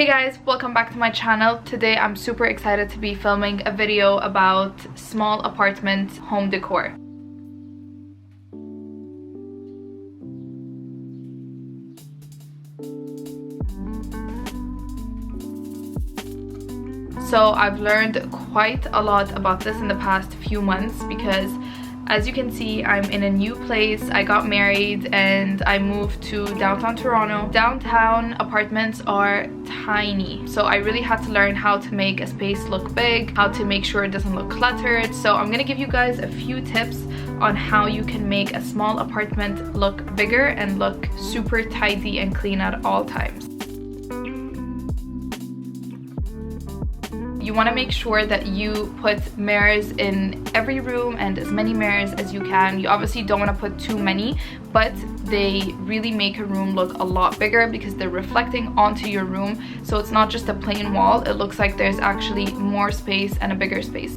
Hey guys, welcome back to my channel. Today I'm super excited to be filming a video about small apartment home decor. So I've learned quite a lot about this in the past few months because as you can see, I'm in a new place. I got married and I moved to downtown Toronto. Downtown apartments are tiny, so I really had to learn how to make a space look big, how to make sure it doesn't look cluttered. So I'm gonna give you guys a few tips on how you can make a small apartment look bigger and look super tidy and clean at all times. You want to make sure that you put mirrors in every room and as many mirrors as you can. You obviously don't want to put too many, but they really make a room look a lot bigger because they're reflecting onto your room. So it's not just a plain wall, it looks like there's actually more space and a bigger space.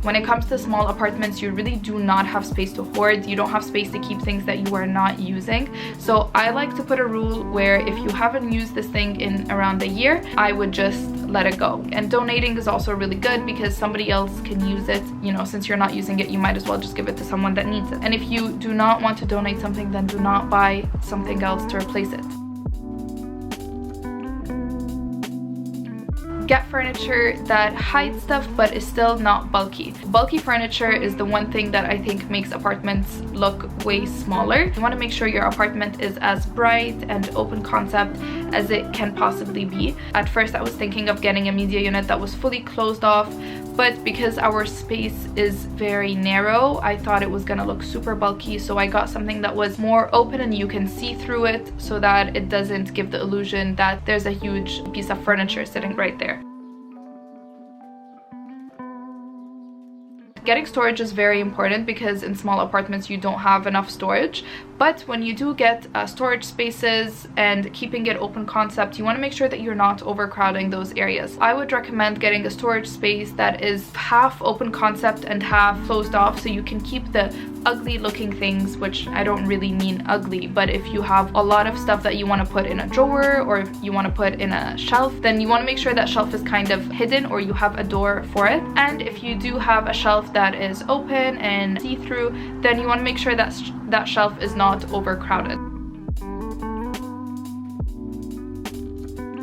When it comes to small apartments, you really do not have space to hoard. You don't have space to keep things that you are not using. So I like to put a rule where if you haven't used this thing in around a year, I would just let it go. And donating is also really good because somebody else can use it. You know, since you're not using it, you might as well just give it to someone that needs it. And if you do not want to donate something, then do not buy something else to replace it. Get furniture that hides stuff but is still not bulky. Bulky furniture is the one thing that I think makes apartments look way smaller. You want to make sure your apartment is as bright and open concept as it can possibly be. At first I was thinking of getting a media unit that was fully closed off, but because our space is very narrow, I thought it was gonna look super bulky, so I got something that was more open and you can see through it so that it doesn't give the illusion that there's a huge piece of furniture sitting right there. Getting storage is very important because in small apartments you don't have enough storage, but when you do get storage spaces and keeping it open concept, you want to make sure that you're not overcrowding those areas. I would recommend getting a storage space that is half open concept and half closed off so you can keep the ugly looking things, which I don't really mean ugly, but if you have a lot of stuff that you want to put in a drawer or if you want to put in a shelf, then you want to make sure that shelf is kind of hidden or you have a door for it. And if you do have a shelf that is open and see-through, then you want to make sure that that shelf is not overcrowded.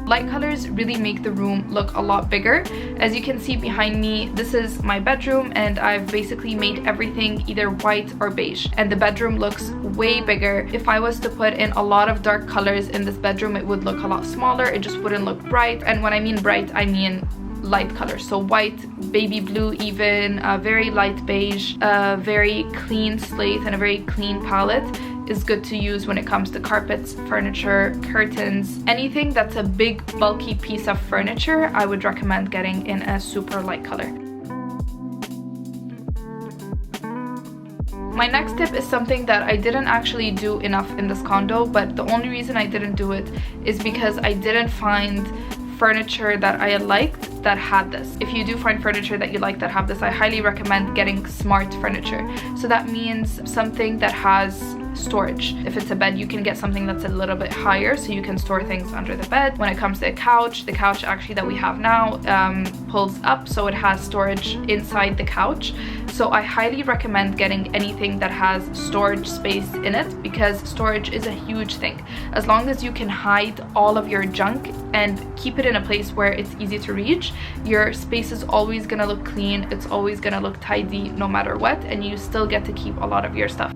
Light colors really make the room look a lot bigger. As you can see behind me, this is my bedroom and I've basically made everything either white or beige, and the bedroom looks way bigger. If I was to put in a lot of dark colors in this bedroom, it would look a lot smaller. It just wouldn't look bright, and when I mean bright, I mean light colors, so white, baby blue, even a very light beige, a very clean slate and a very clean palette is good to use when it comes to carpets, furniture, curtains, anything that's a big bulky piece of furniture. I would recommend getting in a super light color. My next tip is something that I didn't actually do enough in this condo, but the only reason I didn't do it is because I didn't find furniture that I liked that had this. If you do find furniture that you like that have this, I highly recommend getting smart furniture. So that means something that has storage. If it's a bed, you can get something that's a little bit higher so you can store things under the bed. When it comes to a couch, the couch actually that we have now pulls up, so it has storage inside the couch. So I highly recommend getting anything that has storage space in it because storage is a huge thing. As long as you can hide all of your junk and keep it in a place where it's easy to reach, your space is always gonna look clean, it's always gonna look tidy no matter what, and you still get to keep a lot of your stuff.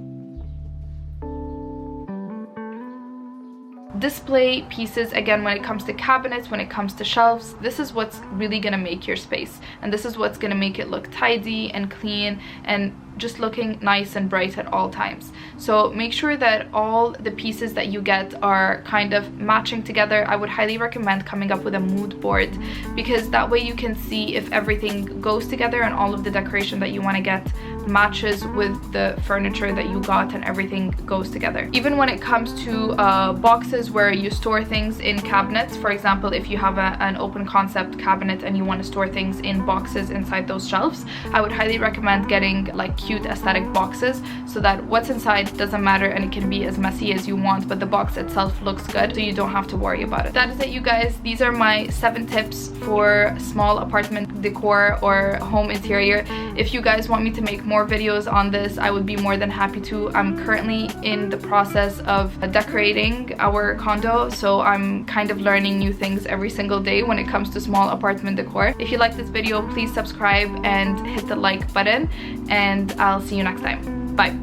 Display pieces, again, when it comes to cabinets, when it comes to shelves, this is what's really gonna make your space, and this is what's gonna make it look tidy and clean and just looking nice and bright at all times. So make sure that all the pieces that you get are kind of matching together. I would highly recommend coming up with a mood board because that way you can see if everything goes together and all of the decoration that you want to get matches with the furniture that you got and everything goes together. Even when it comes to boxes where you store things in cabinets, for example, if you have an open concept cabinet and you want to store things in boxes inside those shelves, I would highly recommend getting like cute aesthetic boxes so that what's inside doesn't matter and it can be as messy as you want, but the box itself looks good so you don't have to worry about it. That is it, you guys. These are my 7 tips for small apartment decor or home interior. If you guys want me to make more videos on this, I would be more than happy to. I'm currently in the process of decorating our condo, so I'm kind of learning new things every single day when it comes to small apartment decor. If you like this video, please subscribe and hit the like button, and I'll see you next time. Bye.